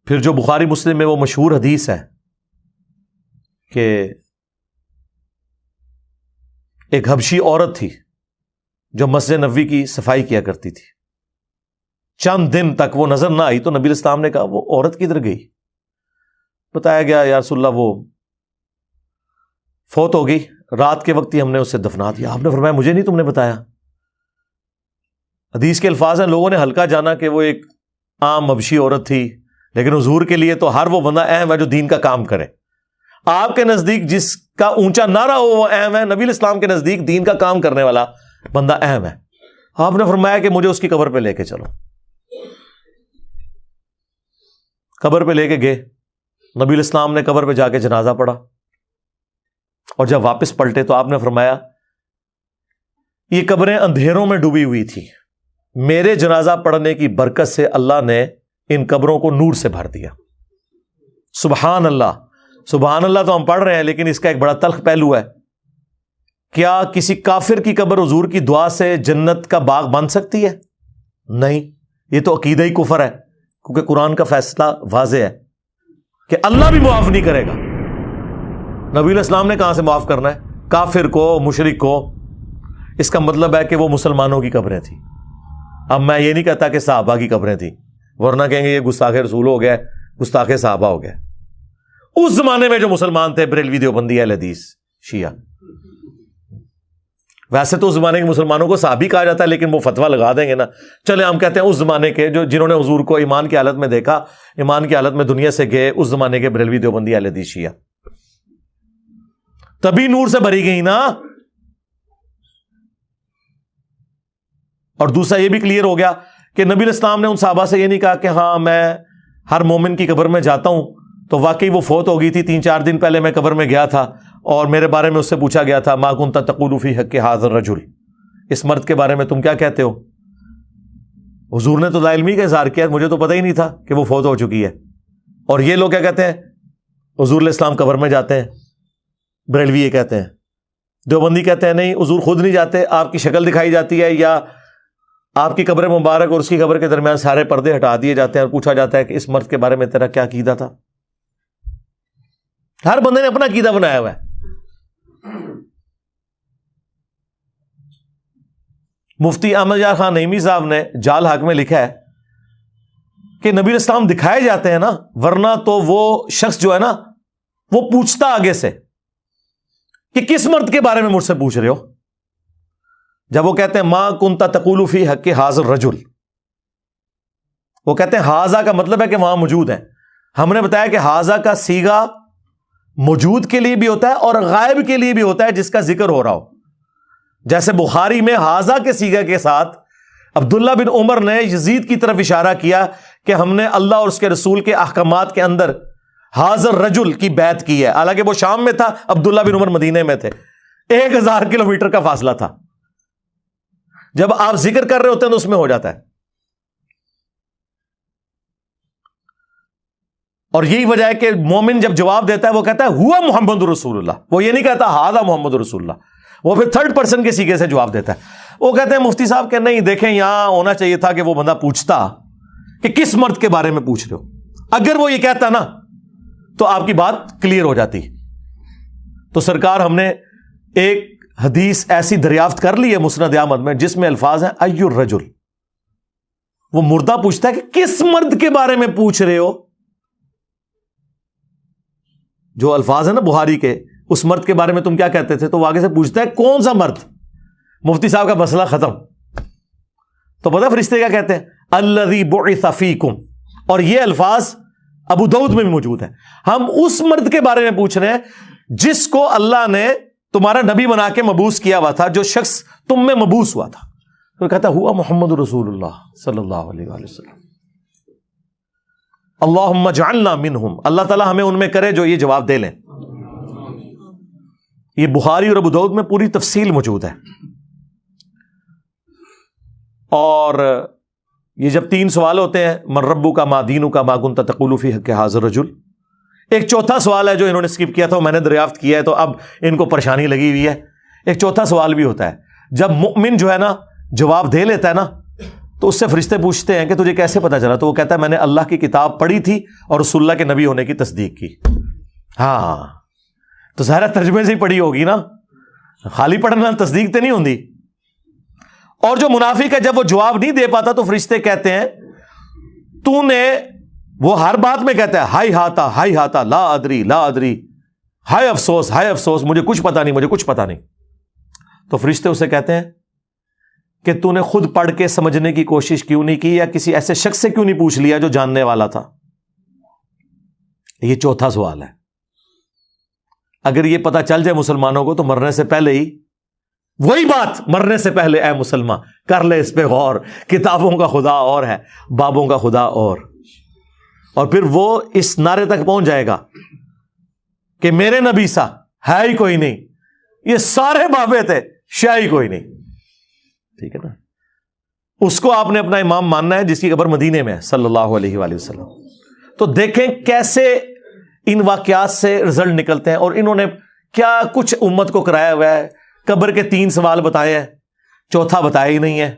پھر جو بخاری مسلم میں وہ مشہور حدیث ہے کہ ایک حبشی عورت تھی جو مسجد نبوی کی صفائی کیا کرتی تھی. چند دن تک وہ نظر نہ آئی تو نبی الاسلام نے کہا وہ عورت کدھر گئی؟ بتایا گیا یا رسول اللہ وہ فوت ہو گئی، رات کے وقت ہی ہم نے اسے دفنا دیا. آپ نے فرمایا مجھے نہیں تم نے بتایا. حدیث کے الفاظ ہیں، لوگوں نے ہلکا جانا کہ وہ ایک عام حبشی عورت تھی، لیکن حضور کے لیے تو ہر وہ بندہ اہم ہے جو دین کا کام کرے. آپ کے نزدیک جس کا اونچا نعرہ ہو وہ اہم ہے، نبی الاسلام کے نزدیک دین کا کام کرنے والا بندہ اہم ہے. آپ نے فرمایا کہ مجھے اس کی قبر پہ لے کے چلو. قبر پہ لے کے گئے. نبی الاسلام نے قبر پہ جا کے جنازہ پڑھا، اور جب واپس پلٹے تو آپ نے فرمایا یہ قبریں اندھیروں میں ڈوبی ہوئی تھی، میرے جنازہ پڑھنے کی برکت سے اللہ نے ان قبروں کو نور سے بھر دیا. سبحان اللہ. سبحان اللہ تو ہم پڑھ رہے ہیں، لیکن اس کا ایک بڑا تلخ پہلو ہے. کیا کسی کافر کی قبر حضور کی دعا سے جنت کا باغ بن سکتی ہے؟ نہیں. یہ تو عقیدہ ہی کفر ہے، کیونکہ قرآن کا فیصلہ واضح ہے کہ اللہ بھی معاف نہیں کرے گا. نبی علیہ السلام نے کہاں سے معاف کرنا ہے؟ کافر کو، مشرک کو. اس کا مطلب ہے کہ وہ مسلمانوں کی قبریں تھیں. اب میں یہ نہیں کہتا کہ صحابہ کی قبریں تھیں، ورنہ کہیں گے یہ گستاخ رسول ہو گیا، گستاخ صحابہ ہو گیا. اس زمانے میں جو مسلمان تھے، بریلوی، دیوبندی، اہل حدیث، شیعہ، ویسے تو اس زمانے کے مسلمانوں کو صحابی کہا جاتا ہے، لیکن وہ فتویٰ لگا دیں گے نا. چلے ہم کہتے ہیں اس زمانے کے جنہوں نے حضور کو ایمان کی حالت میں دیکھا، ایمان کی حالت میں دنیا سے گئے، اس زمانے کے بریلوی، دیوبندی، اہل حدیث، شیعہ. تبھی نور سے بھری گئی نا. اور دوسرا یہ بھی کلیئر ہو گیا کہ نبی الاسلام نے ان صحابہ سے یہ نہیں کہا کہ ہاں میں ہر مومن کی قبر میں جاتا ہوں تو واقعی وہ فوت ہو گئی تھی، 3-4 دن پہلے میں قبر میں گیا تھا اور میرے بارے میں اس سے پوچھا گیا تھا ما کنت تقول فی حق ھذا الرجل، اس مرد کے بارے میں تم کیا کہتے ہو؟ حضور نے تو لا علمی کا اظہار کیا، مجھے تو پتہ ہی نہیں تھا کہ وہ فوت ہو چکی ہے. اور یہ لوگ کیا کہتے ہیں؟ حضور علیہ السلام قبر میں جاتے ہیں. بریلوی یہ کہتے ہیں. دیوبندی کہتے ہیں نہیں، حضور خود نہیں جاتے، آپ کی شکل دکھائی جاتی ہے، یا آپ کی قبر مبارک اور اس کی قبر کے درمیان سارے پردے ہٹا دیے جاتے ہیں اور پوچھا جاتا ہے کہ اس مرد کے بارے میں تیرا کیا عقیدہ تھا. ہر بندے نے اپنا عقیدہ بنایا ہوا ہے. مفتی احمد یار خان نعیمی صاحب نے جال حق میں لکھا ہے کہ نبی اسلام دکھائے جاتے ہیں نا، ورنہ تو وہ شخص جو ہے نا وہ پوچھتا آگے سے کہ کس مرد کے بارے میں مجھ سے پوچھ رہے ہو. جب وہ کہتے ہیں ما کنت تقول فی حق ھذا الرجل، وہ کہتے ہیں ھذا کا مطلب ہے کہ وہاں موجود ہے. ہم نے بتایا کہ ھذا کا صیغہ موجود کے لیے بھی ہوتا ہے اور غائب کے لیے بھی ہوتا ہے جس کا ذکر ہو رہا ہو. جیسے بخاری میں ھذا کے صیغے کے ساتھ عبداللہ بن عمر نے یزید کی طرف اشارہ کیا کہ ہم نے اللہ اور اس کے رسول کے احکامات کے اندر ھذا الرجل کی بیعت کی ہے، حالانکہ وہ شام میں تھا، عبداللہ بن عمر مدینے میں تھے، 1000 کلومیٹر کا فاصلہ تھا. جب آپ ذکر کر رہے ہوتے ہیں تو اس میں ہو جاتا ہے. اور یہی وجہ ہے کہ مومن جب جواب دیتا ہے وہ کہتا ہے ہوا محمد رسول اللہ، وہ یہ نہیں کہتا ھذا محمد رسول اللہ، وہ پھر تھرڈ پرسن کے سیغے سے جواب دیتا ہے. وہ کہتے ہیں مفتی صاحب کہ نہیں، دیکھیں یہاں ہونا چاہیے تھا کہ وہ بندہ پوچھتا کہ کس مرد کے بارے میں پوچھ رہے ہو. اگر وہ یہ کہتا نا تو آپ کی بات کلیئر ہو جاتی. تو سرکار ہم نے ایک حدیث ایسی دریافت کر لی ہے مسند احمد میں جس میں الفاظ ہیں ای الرجل. وہ مردہ پوچھتا ہے کہ کس مرد کے بارے میں پوچھ رہے ہو. جو الفاظ ہیں نا بخاری کے، اس مرد کے بارے میں تم کیا کہتے تھے، تو وہ آگے سے پوچھتا ہے کون سا مرد. مفتی صاحب کا مسئلہ ختم. تو پتہ فرشتے کیا کہتے ہیں الذی بعث فیکم. اور یہ الفاظ ابو داؤد میں بھی موجود ہے. ہم اس مرد کے بارے میں پوچھ رہے ہیں جس کو اللہ نے تمہارا نبی بنا کے مبعوث کیا ہوا تھا، جو شخص تم میں مبعوث ہوا تھا. تو کہتا ہوا محمد رسول اللہ صلی اللہ علیہ وآلہ وسلم. اللہم اجعلنا منہم، اللہ تعالیٰ ہمیں ان میں کرے جو یہ جواب دے لیں. یہ بخاری اور ابو داؤد میں پوری تفصیل موجود ہے. اور یہ جب 3 سوال ہوتے ہیں، من ربک ما دینک ما کنت تقول فی حق ھذا الرجل، ایک چوتھا سوال ہے جو انہوں نے اسکپ کیا تھا، میں نے دریافت کیا ہے تو اب ان کو پریشانی لگی ہوئی ہے. ایک چوتھا سوال بھی ہوتا ہے. جب مؤمن جو ہے نا جواب دے لیتا ہے نا تو اس سے فرشتے پوچھتے ہیں کہ تجھے کیسے پتا چلا؟ تو وہ کہتا ہے میں نے اللہ کی کتاب پڑھی تھی اور رسول اللہ کے نبی ہونے کی تصدیق کی. ہاں تو ظاہر ترجمے سے ہی پڑھی ہوگی نا, خالی پڑھنا تصدیق تو نہیں ہوتی. اور جو منافق ہے جب وہ جواب نہیں دے پاتا تو فرشتے کہتے ہیں تو نے, وہ ہر بات میں کہتا ہے ہائی ہاتا لا ادری, ہائے افسوس مجھے کچھ پتا نہیں. تو فرشتے اسے کہتے ہیں کہ تو نے خود پڑھ کے سمجھنے کی کوشش کیوں نہیں کی, یا کسی ایسے شخص سے کیوں نہیں پوچھ لیا جو جاننے والا تھا؟ یہ چوتھا سوال ہے. اگر یہ پتا چل جائے مسلمانوں کو تو مرنے سے پہلے ہی وہی بات, مرنے سے پہلے اے مسلمان کر لے اس پہ غور, کتابوں کا خدا اور ہے, بابوں کا خدا اور پھر وہ اس نعرے تک پہنچ جائے گا کہ میرے نبی سا ہے ہی کوئی نہیں, یہ سارے بابے تھے شاہ ہی کوئی نہیں. ٹھیک ہے نا, اس کو آپ نے اپنا امام ماننا ہے جس کی قبر مدینے میں ہے صلی اللہ علیہ وآلہ وسلم. تو دیکھیں کیسے ان واقعات سے رزلٹ نکلتے ہیں, اور انہوں نے کیا کچھ امت کو کرایا ہوا ہے. قبر کے 3 سوال بتائے ہیں, چوتھا بتایا ہی نہیں ہے.